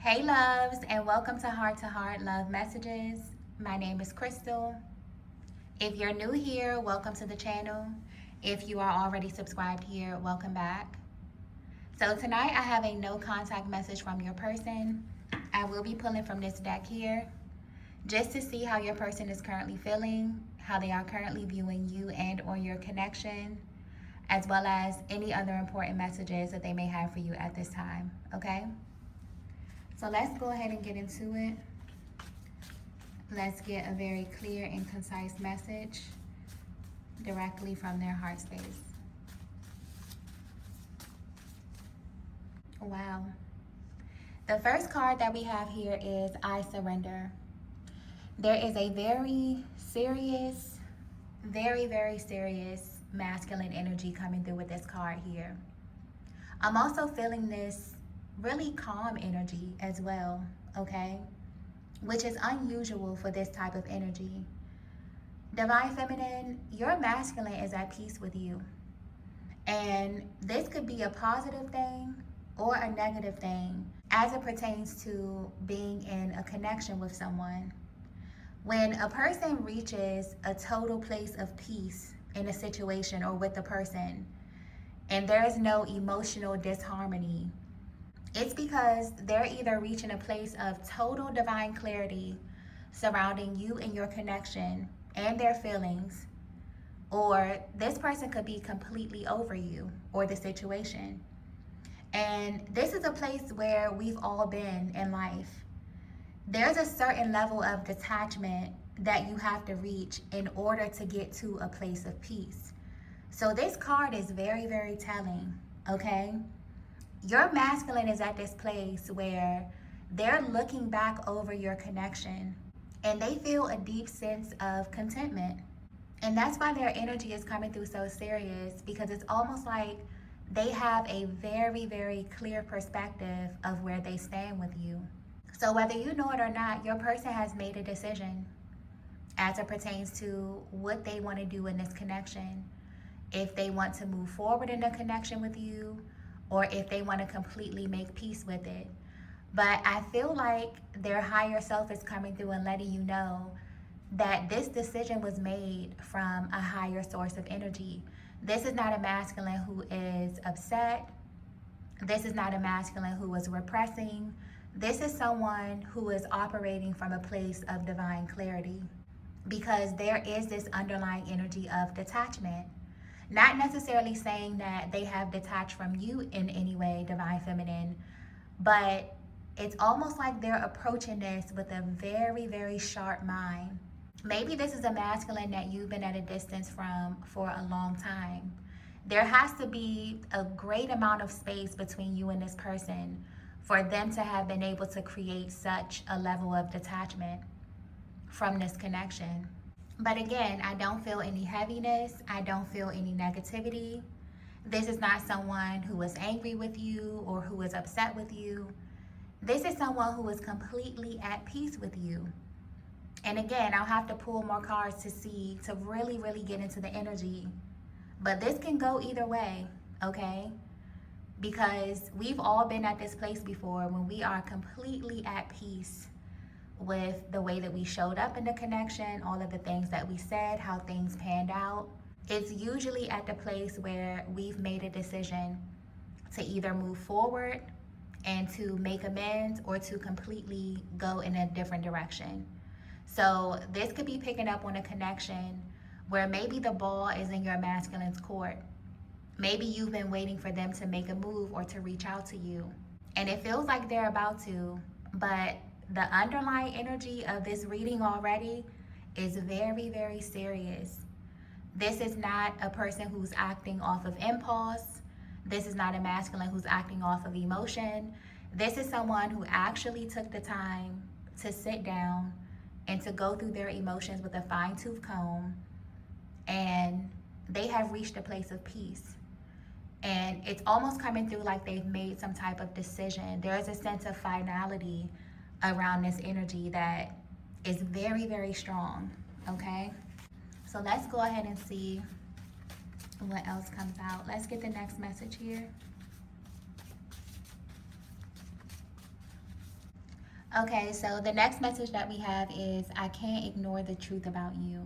Hey loves, and welcome to Heart Love Messages. My name is Crystal. If you're new here, welcome to the channel. If you are already subscribed here, welcome back. So tonight I have a no contact message from your person. I will be pulling from this deck here just to see how your person is currently feeling, how they are currently viewing you and or your connection, as well as any other important messages that they may have for you at this time, okay? So let's go ahead and get into it. Let's get a very clear and concise message directly from their heart space. Wow. The first card that we have here is I surrender. There is a very serious, very serious masculine energy coming through with this card here. I'm also feeling this really calm energy as well, okay? Which is unusual for this type of energy. Divine Feminine, your masculine is at peace with you. And this could be a positive thing or a negative thing as it pertains to being in a connection with someone. When a person reaches a total place of peace in a situation or with a person, and there is no emotional disharmony, it's because they're either reaching a place of total divine clarity surrounding you and your connection and their feelings, or this person could be completely over you or the situation. And this is a place where we've all been in life. There's a certain level of detachment that you have to reach in order to get to a place of peace. So this card is very telling, okay? Your masculine is at this place where they're looking back over your connection and they feel a deep sense of contentment. And that's why their energy is coming through so serious, because it's almost like they have a very clear perspective of where they stand with you. So whether you know it or not, your person has made a decision as it pertains to what they want to do in this connection. If they want to move forward in a connection with you, or if they want to completely make peace with it. But I feel like their higher self is coming through and letting you know that this decision was made from a higher source of energy. This is not a masculine who is upset. This is not a masculine who is repressing. This is someone who is operating from a place of divine clarity, because there is this underlying energy of detachment. Not necessarily saying that they have detached from you in any way, Divine Feminine, but it's almost like they're approaching this with a very sharp mind. Maybe this is a masculine that you've been at a distance from for a long time. There has to be a great amount of space between you and this person for them to have been able to create such a level of detachment from this connection. But again, I don't feel any heaviness. I don't feel any negativity. This is not someone who is angry with you or who is upset with you. This is someone who is completely at peace with you. And again, I'll have to pull more cards to really get into the energy. But this can go either way, okay? Because we've all been at this place before when we are completely at peace with the way that we showed up in the connection, all of the things that we said, how things panned out. It's usually at the place where we've made a decision to either move forward and to make amends, or to completely go in a different direction. So this could be picking up on a connection where maybe the ball is in your masculine's court. Maybe you've been waiting for them to make a move or to reach out to you. And it feels like they're about to, but the underlying energy of this reading already is very serious. This is not a person who's acting off of impulse. This is not a masculine who's acting off of emotion. This is someone who actually took the time to sit down and to go through their emotions with a fine-tooth comb, and they have reached a place of peace. And it's almost coming through like they've made some type of decision. There is a sense of finality around this energy that is very strong, okay? So let's go ahead and see what else comes out. Let's get the next message here. Okay, so the next message that we have is I can't ignore the truth about you.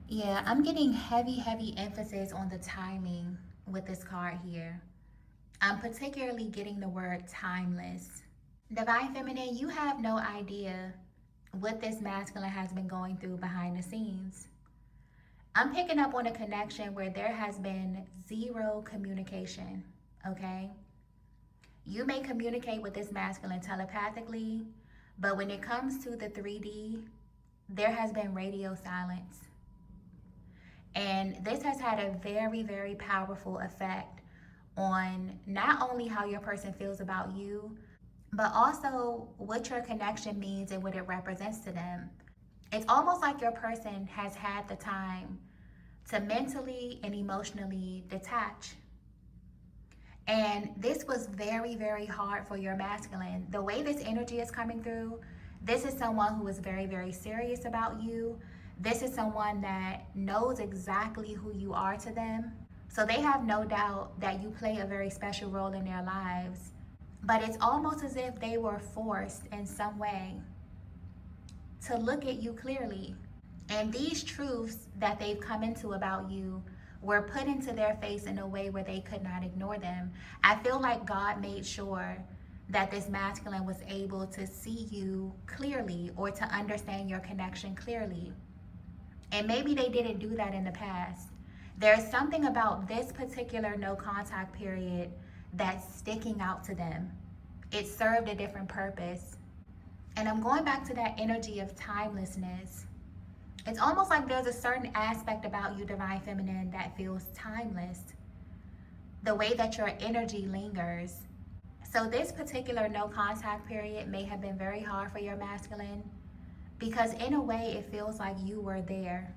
Yeah, I'm getting heavy emphasis on the timing with this card here. I'm particularly getting the word timeless. Divine Feminine, you have no idea what this masculine has been going through behind the scenes. I'm picking up on a connection where there has been zero communication, okay? You may communicate with this masculine telepathically, but when it comes to the 3D, there has been radio silence. And this has had a very powerful effect on not only how your person feels about you, but also what your connection means and what it represents to them. It's almost like your person has had the time to mentally and emotionally detach. And this was very hard for your masculine. The way this energy is coming through, this is someone who is very serious about you. This is someone that knows exactly who you are to them. So they have no doubt that you play a very special role in their lives. But it's almost as if they were forced in some way to look at you clearly. And these truths that they've come into about you were put into their face in a way where they could not ignore them. I feel like God made sure that this masculine was able to see you clearly or to understand your connection clearly. And maybe they didn't do that in the past. There's something about this particular no contact period that's sticking out to them. It served a different purpose. And I'm going back to that energy of timelessness. It's almost like there's a certain aspect about you, Divine Feminine, that feels timeless. The way that your energy lingers. So this particular no contact period may have been very hard for your masculine because in a way it feels like you were there,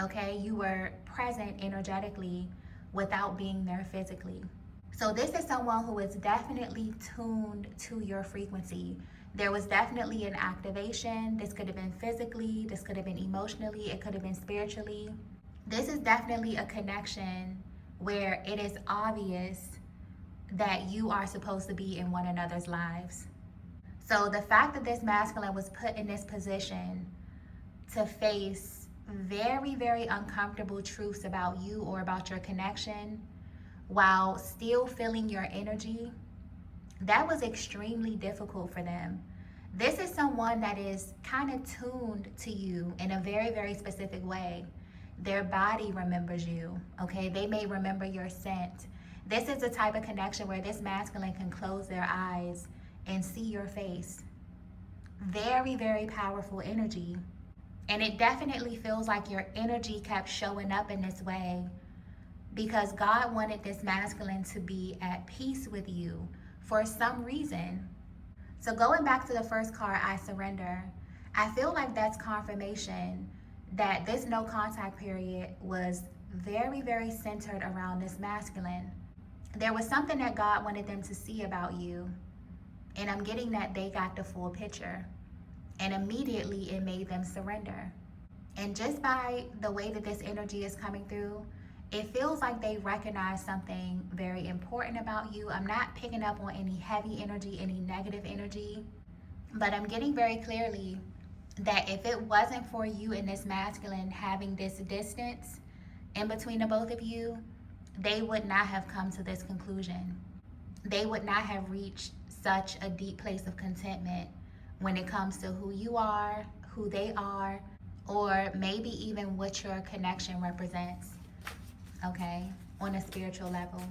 okay? You were present energetically without being there physically. So this is someone who is definitely tuned to your frequency. There was definitely an activation. This could have been physically, this could have been emotionally, it could have been spiritually. This is definitely a connection where it is obvious that you are supposed to be in one another's lives. So the fact that this masculine was put in this position to face very uncomfortable truths about you or about your connection while still feeling your energy, that was extremely difficult for them. This is someone that is kind of tuned to you in a very specific way. Their body remembers you, okay? They may remember your scent. This is the type of connection where this masculine can close their eyes and see your face. Very powerful energy. And it definitely feels like your energy kept showing up in this way because God wanted this masculine to be at peace with you for some reason. So going back to the first card, I surrender, I feel like that's confirmation that this no contact period was very centered around this masculine. There was something that God wanted them to see about you, and I'm getting that they got the full picture, and immediately it made them surrender. And just by the way that this energy is coming through, it feels like they recognize something very important about you. I'm not picking up on any heavy energy, any negative energy, but I'm getting very clearly that if it wasn't for you and this masculine having this distance in between the both of you, they would not have come to this conclusion. They would not have reached such a deep place of contentment when it comes to who you are, who they are, or maybe even what your connection represents, okay, on a spiritual level.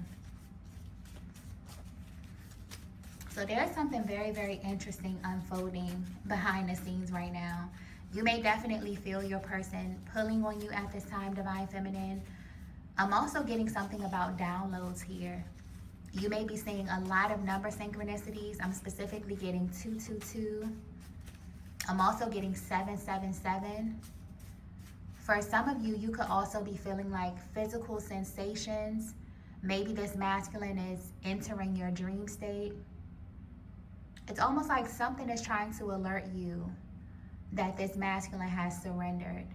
So there's something very interesting unfolding behind the scenes right now. You may definitely feel your person pulling on you at this time, Divine Feminine. I'm also getting something about downloads here. You may be seeing a lot of number synchronicities. I'm specifically getting 222. I'm also getting 777. For some of you, you could also be feeling like physical sensations. Maybe this masculine is entering your dream state. It's almost like something is trying to alert you that this masculine has surrendered.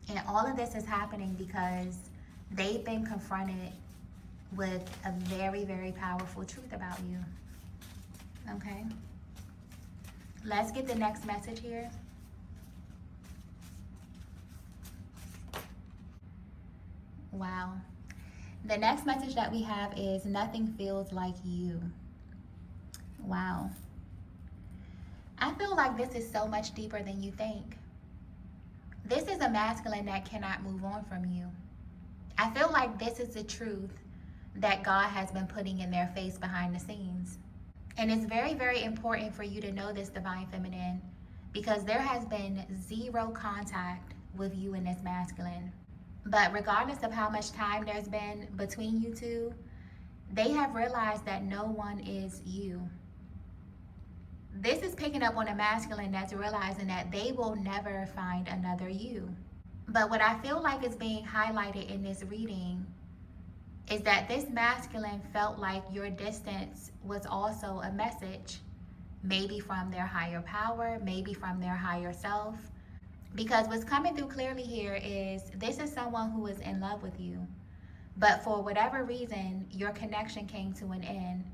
And all of this is happening because they've been confronted with a very powerful truth about you. Okay? Let's get the next message here. Wow. The next message that we have is nothing feels like you. Wow. I feel like this is so much deeper than you think. This is a masculine that cannot move on from you. I feel like this is the truth that God has been putting in their face behind the scenes. And it's very, very important for you to know this, Divine Feminine, because there has been zero contact with you and this masculine. But regardless of how much time there's been between you two, they have realized that no one is you. This is picking up on a masculine that's realizing that they will never find another you. But what I feel like is being highlighted in this reading is that this masculine felt like your distance was also a message, maybe from their higher power, maybe from their higher self. Because what's coming through clearly here is this is someone who is in love with you. But for whatever reason, your connection came to an end.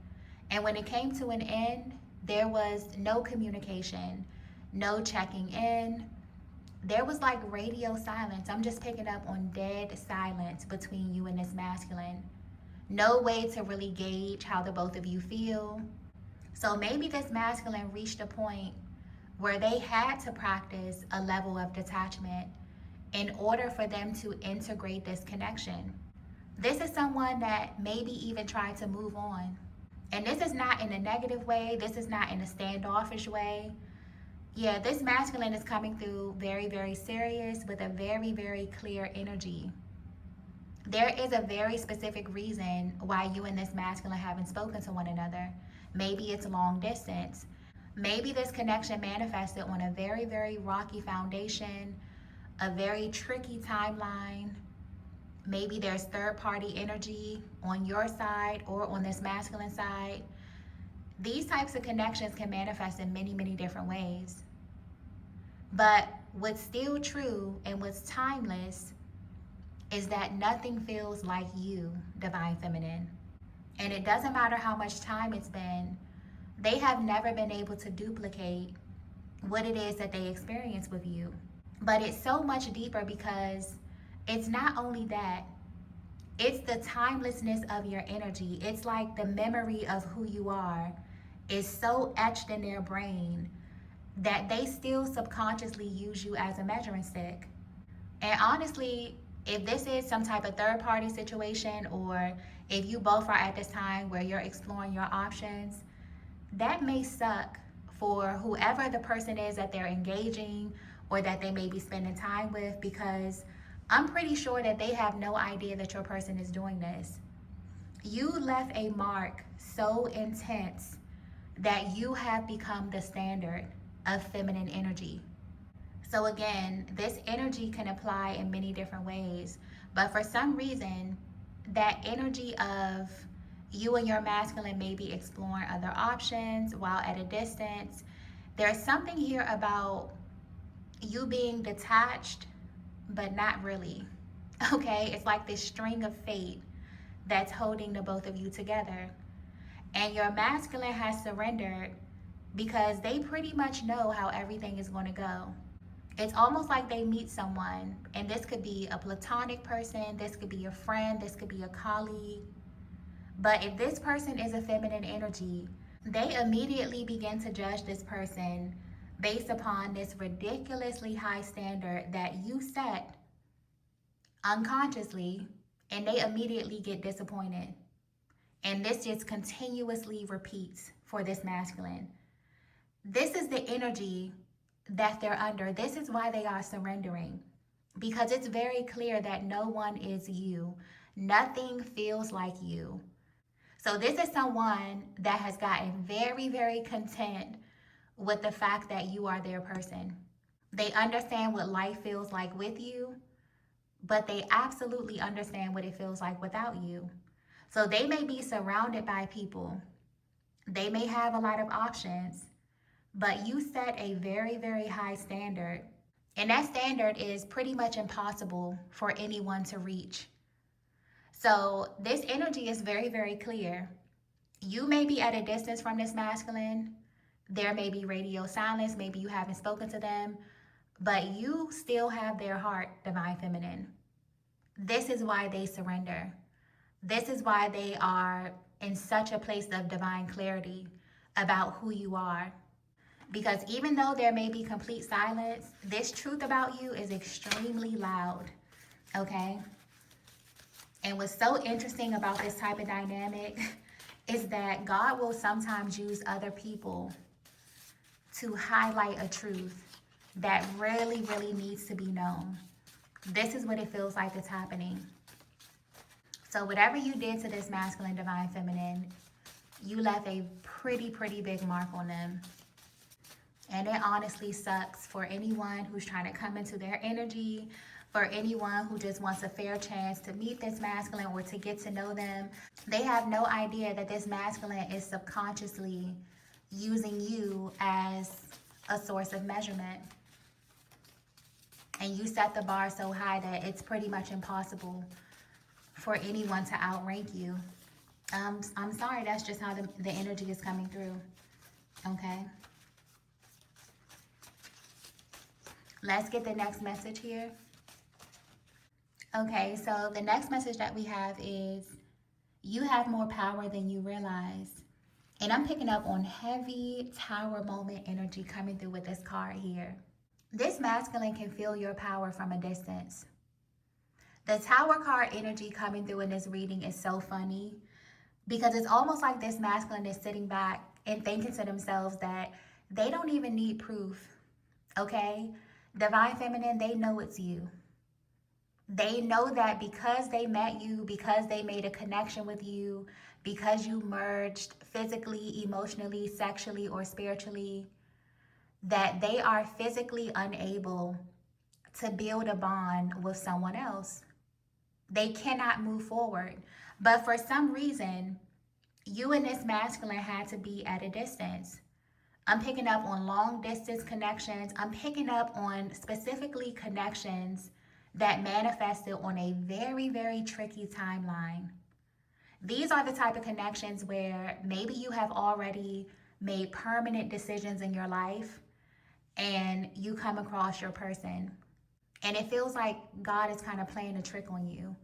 And when it came to an end, there was no communication, no checking in. There was like radio silence. I'm just picking up on dead silence between you and this masculine. No way to really gauge how the both of you feel. So maybe this masculine reached a point where they had to practice a level of detachment in order for them to integrate this connection. This is someone that maybe even tried to move on. And this is not in a negative way. This is not in a standoffish way. Yeah, this masculine is coming through very, very serious with a very, very clear energy. There is a very specific reason why you and this masculine haven't spoken to one another. Maybe it's long distance. Maybe this connection manifested on a very, very rocky foundation, a very tricky timeline. Maybe there's third-party energy on your side or on this masculine side. These types of connections can manifest in many, many different ways. But what's still true and what's timeless is that nothing feels like you, Divine Feminine. And it doesn't matter how much time it's been, they have never been able to duplicate what it is that they experience with you. But it's so much deeper because it's not only that, it's the timelessness of your energy. It's like the memory of who you are is so etched in their brain that they still subconsciously use you as a measuring stick. And honestly, if this is some type of third party situation, or if you both are at this time where you're exploring your options, that may suck for whoever the person is that they're engaging or that they may be spending time with, because I'm pretty sure that they have no idea that your person is doing this. You left a mark so intense that you have become the standard of feminine energy. So again, this energy can apply in many different ways, but for some reason, that energy of you and your masculine may be exploring other options while at a distance. There's something here about you being detached, but not really. Okay, it's like this string of fate that's holding the both of you together. And your masculine has surrendered because they pretty much know how everything is going to go. It's almost like they meet someone, and this could be a platonic person, this could be a friend, this could be a colleague. But if this person is a feminine energy, they immediately begin to judge this person based upon this ridiculously high standard that you set unconsciously, and they immediately get disappointed. And this just continuously repeats for this masculine. This is the energy that they're under. This is why they are surrendering, because it's very clear that no one is you. Nothing feels like you. So this is someone that has gotten very, very content with the fact that you are their person. They understand what life feels like with you, but they absolutely understand what it feels like without you. So they may be surrounded by people. They may have a lot of options, but you set a very, very high standard. And that standard is pretty much impossible for anyone to reach. So this energy is very, very clear. You may be at a distance from this masculine. There may be radio silence, maybe you haven't spoken to them, but you still have their heart, divine feminine. This is why they surrender. This is why they are in such a place of divine clarity about who you are. Because even though there may be complete silence, this truth about you is extremely loud, okay? And what's so interesting about this type of dynamic is that God will sometimes use other people to highlight a truth that really, really needs to be known. This is what it feels like is happening. So whatever you did to this masculine, divine, feminine, you left a pretty, pretty big mark on them. And it honestly sucks for anyone who's trying to come into their energy, for anyone who just wants a fair chance to meet this masculine or to get to know them. They have no idea that this masculine is subconsciously using you as a source of measurement. And you set the bar so high that it's pretty much impossible for anyone to outrank you. I'm sorry, that's just how the energy is coming through, okay? Let's get the next message here. Okay, so the next message that we have is, you have more power than you realize. And I'm picking up on heavy tower moment energy coming through with this card here. This masculine can feel your power from a distance. The tower card energy coming through in this reading is so funny because it's almost like this masculine is sitting back and thinking to themselves that they don't even need proof, okay? Divine feminine, they know it's you. They know that because they met you, because they made a connection with you, because you merged physically, emotionally, sexually, or spiritually, that they are physically unable to build a bond with someone else. They cannot move forward. But for some reason, you and this masculine had to be at a distance. I'm picking up on long distance connections. I'm picking up on specifically connections that manifested on a very, very tricky timeline. These are the type of connections where maybe you have already made permanent decisions in your life and you come across your person. And it feels like God is kind of playing a trick on you.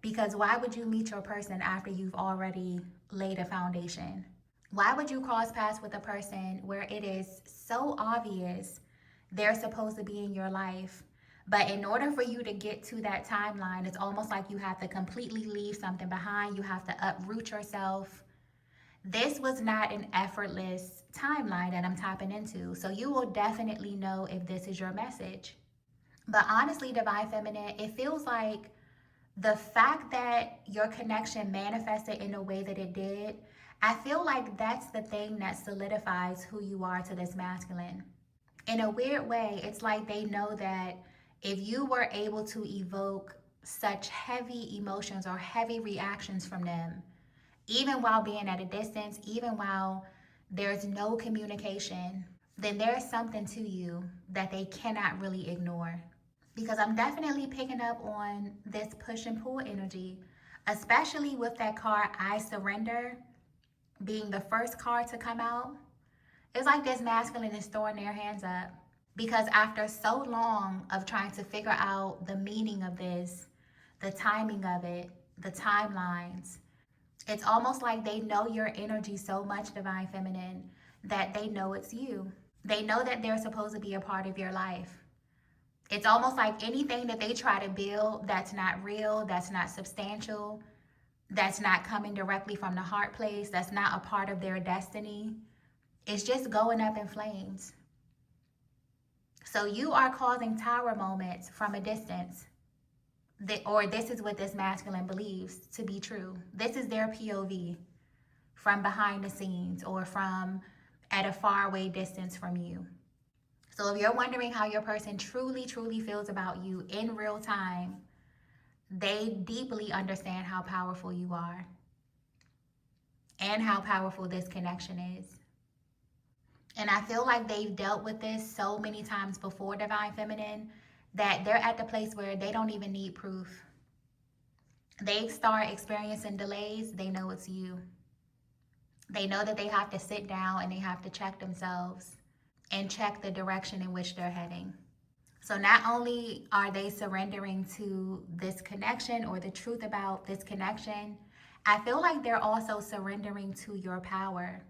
Because why would you meet your person after you've already laid a foundation? Why would you cross paths with a person where it is so obvious they're supposed to be in your life? But in order for you to get to that timeline, it's almost like you have to completely leave something behind. You have to uproot yourself. This was not an effortless timeline that I'm tapping into. So you will definitely know if this is your message. But honestly, divine feminine, it feels like the fact that your connection manifested in the way that it did, I feel like that's the thing that solidifies who you are to this masculine. In a weird way, it's like they know that if you were able to evoke such heavy emotions or heavy reactions from them, even while being at a distance, even while there's no communication, then there's something to you that they cannot really ignore. Because I'm definitely picking up on this push and pull energy, especially with that card, I Surrender, being the first card to come out. It's like this masculine is throwing their hands up. Because after so long of trying to figure out the meaning of this, the timing of it, the timelines, it's almost like they know your energy so much, divine feminine, that they know it's you. They know that they're supposed to be a part of your life. It's almost like anything that they try to build that's not real, that's not substantial, that's not coming directly from the heart place, that's not a part of their destiny, it's just going up in flames. So you are causing tower moments from a distance. Or this is what this masculine believes to be true. This is their POV from behind the scenes or from at a faraway distance from you. So if you're wondering how your person truly, truly feels about you in real time, they deeply understand how powerful you are and how powerful this connection is. And I feel like they've dealt with this so many times before, divine feminine, that they're at the place where they don't even need proof. They start experiencing delays, they know it's you. They know that they have to sit down and they have to check themselves and check the direction in which they're heading. So not only are they surrendering to this connection or the truth about this connection, I feel like they're also surrendering to your power.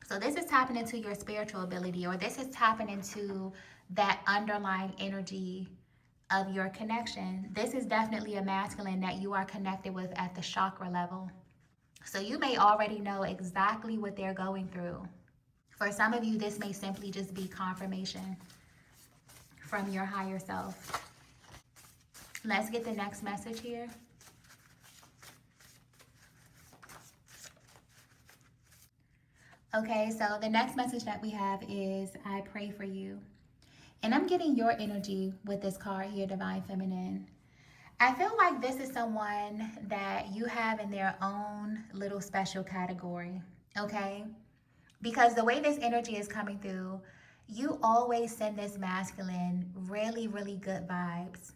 So this is tapping into your spiritual ability, or this is tapping into that underlying energy of your connection. This is definitely a masculine that you are connected with at the chakra level. So you may already know exactly what they're going through. For some of you, this may simply just be confirmation from your higher self. Let's get the next message here. Okay, so the next message that we have is I pray for you. And I'm getting your energy with this card here, Divine Feminine. I feel like this is someone that you have in their own little special category, okay? Because the way this energy is coming through, you always send this masculine really, really good vibes.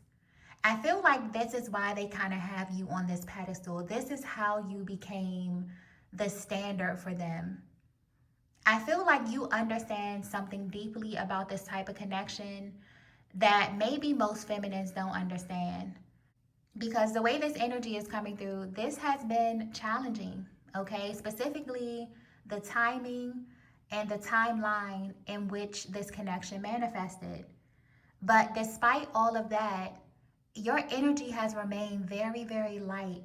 I feel like this is why they kind of have you on this pedestal. This is how you became the standard for them. I feel like you understand something deeply about this type of connection that maybe most feminines don't understand. Because the way this energy is coming through, this has been challenging, okay? Specifically, the timing and the timeline in which this connection manifested. But despite all of that, your energy has remained very, very light.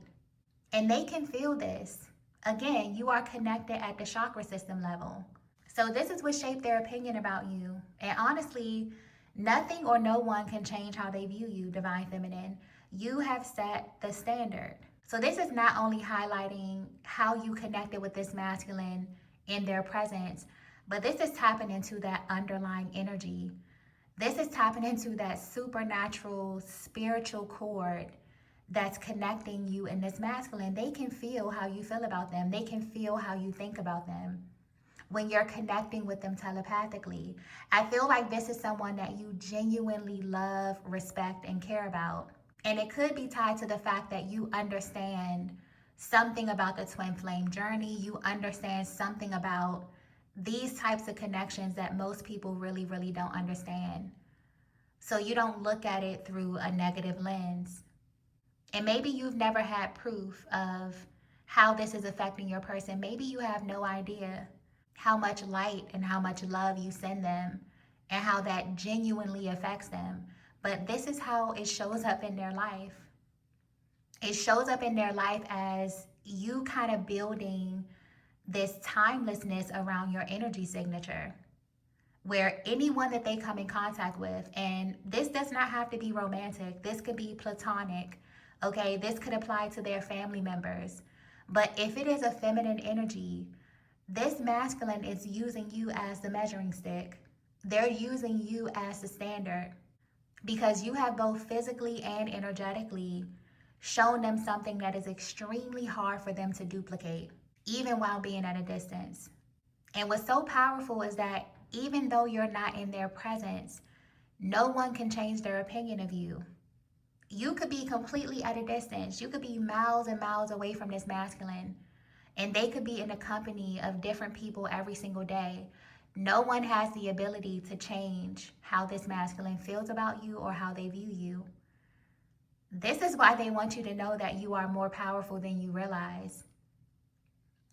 And they can feel this. Again, you are connected at the chakra system level. So this is what shaped their opinion about you. And honestly, nothing or no one can change how they view you, Divine Feminine. You have set the standard. So this is not only highlighting how you connected with this masculine in their presence, but this is tapping into that underlying energy. This is tapping into that supernatural spiritual cord that's connecting you and this masculine. They can feel how you feel about them. They can feel how you think about them when you're connecting with them telepathically. I feel like this is someone that you genuinely love, respect, and care about. And it could be tied to the fact that you understand something about the twin flame journey. You understand something about these types of connections that most people really, really don't understand. So you don't look at it through a negative lens. And maybe you've never had proof of how this is affecting your person. Maybe you have no idea how much light and how much love you send them and how that genuinely affects them. But this is how it shows up in their life. It shows up in their life as you kind of building this timelessness around your energy signature, where anyone that they come in contact with, and this does not have to be romantic, this could be platonic, okay? This could apply to their family members. But if it is a feminine energy, this masculine is using you as the measuring stick. They're using you as the standard because you have both physically and energetically shown them something that is extremely hard for them to duplicate, even while being at a distance. And what's so powerful is that even though you're not in their presence, no one can change their opinion of you. You could be completely at a distance. You could be miles and miles away from this masculine, and they could be in the company of different people every single day. No one has the ability to change how this masculine feels about you or how they view you. This is why they want you to know that you are more powerful than you realize,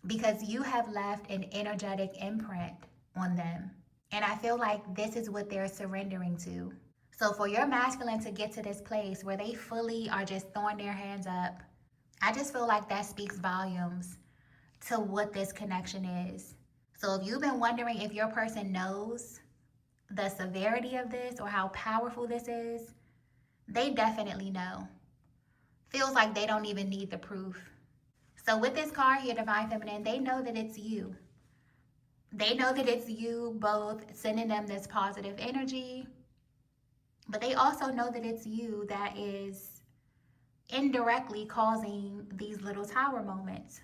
because you have left an energetic imprint on them. And I feel like this is what they're surrendering to. So for your masculine to get to this place where they fully are just throwing their hands up, I just feel like that speaks volumes to what this connection is. So if you've been wondering if your person knows the severity of this or how powerful this is, they definitely know. Feels like they don't even need the proof. So with this card here, Divine Feminine, they know that it's you. They know that it's you both sending them this positive energy, but they also know that it's you that is indirectly causing these little tower moments.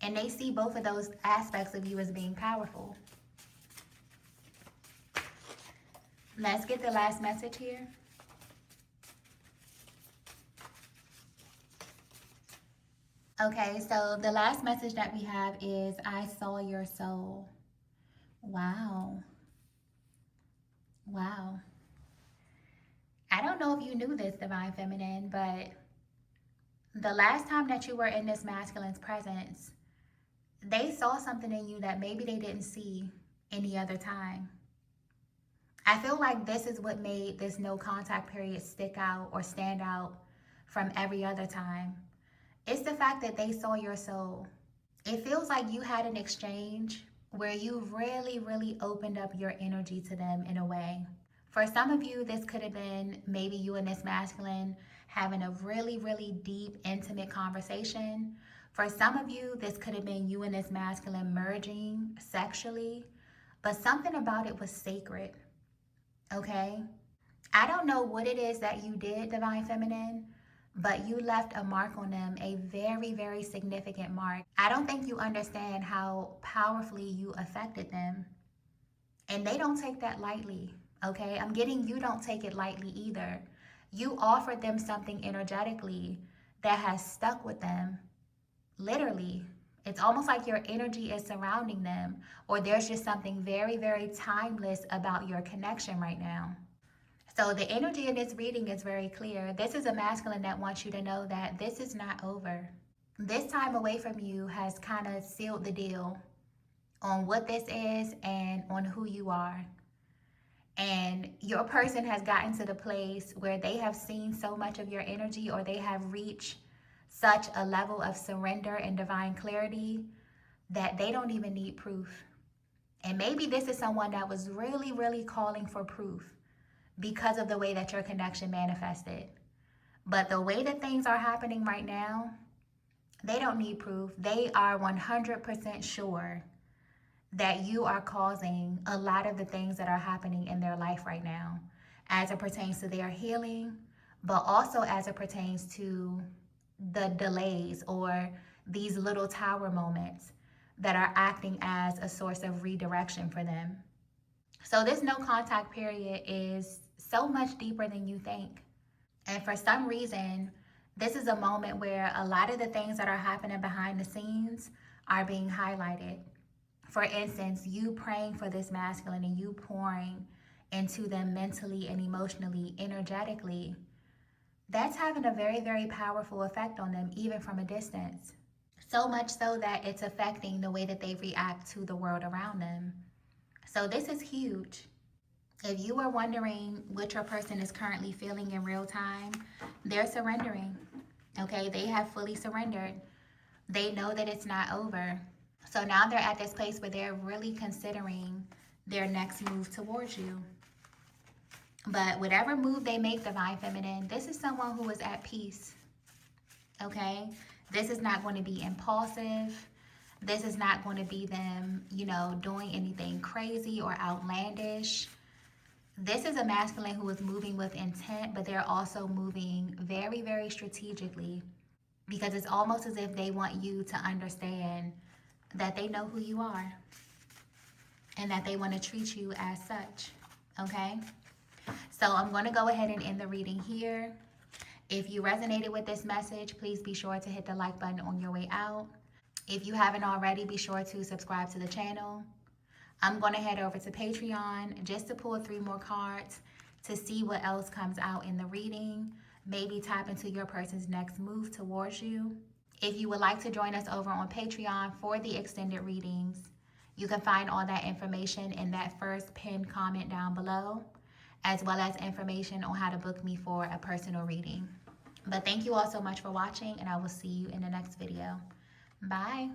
And they see both of those aspects of you as being powerful. Let's get the last message here. Okay, so the last message that we have is I saw your soul. Wow. Wow. I don't know if you knew this, Divine Feminine, but the last time that you were in this masculine's presence, they saw something in you that maybe they didn't see any other time. I feel like this is what made this no contact period stick out or stand out from every other time. It's the fact that they saw your soul. It feels like you had an exchange where you really, really opened up your energy to them in a way. For some of you, this could have been maybe you and this masculine having a really, really deep, intimate conversation. For some of you, this could have been you and this masculine merging sexually, but something about it was sacred, okay? I don't know what it is that you did, Divine Feminine, but you left a mark on them, a very, very significant mark. I don't think you understand how powerfully you affected them. And they don't take that lightly, okay? I'm getting you don't take it lightly either. You offered them something energetically that has stuck with them, literally. It's almost like your energy is surrounding them, or there's just something very, very timeless about your connection right now. So the energy in this reading is very clear. This is a masculine that wants you to know that this is not over. This time away from you has kind of sealed the deal on what this is and on who you are. And your person has gotten to the place where they have seen so much of your energy, or they have reached such a level of surrender and divine clarity that they don't even need proof. And maybe this is someone that was really, really calling for proof because of the way that your connection manifested. But the way that things are happening right now, they don't need proof. They are 100% sure that you are causing a lot of the things that are happening in their life right now, as it pertains to their healing, but also as it pertains to the delays or these little tower moments that are acting as a source of redirection for them. So this no contact period is so much deeper than you think. And for some reason, this is a moment where a lot of the things that are happening behind the scenes are being highlighted. For instance, you praying for this masculine and you pouring into them mentally and emotionally, energetically, that's having a very, very powerful effect on them, even from a distance. So much so that it's affecting the way that they react to the world around them. So this is huge. If you are wondering what your person is currently feeling in real time, they're surrendering. Okay, they have fully surrendered. They know that it's not over. So now they're at this place where they're really considering their next move towards you. But whatever move they make, Divine Feminine, this is someone who is at peace. Okay? This is not going to be impulsive. This is not going to be them, doing anything crazy or outlandish. This is a masculine who is moving with intent, but they're also moving very, very strategically, because it's almost as if they want you to understand that they know who you are and that they want to treat you as such, okay? So I'm going to go ahead and end the reading here. If you resonated with this message, please be sure to hit the like button on your way out. If you haven't already, be sure to subscribe to the channel. I'm going to head over to Patreon just to pull 3 more cards to see what else comes out in the reading. Maybe tap into your person's next move towards you. If you would like to join us over on Patreon for the extended readings, you can find all that information in that first pinned comment down below, as well as information on how to book me for a personal reading. But thank you all so much for watching, and I will see you in the next video. Bye.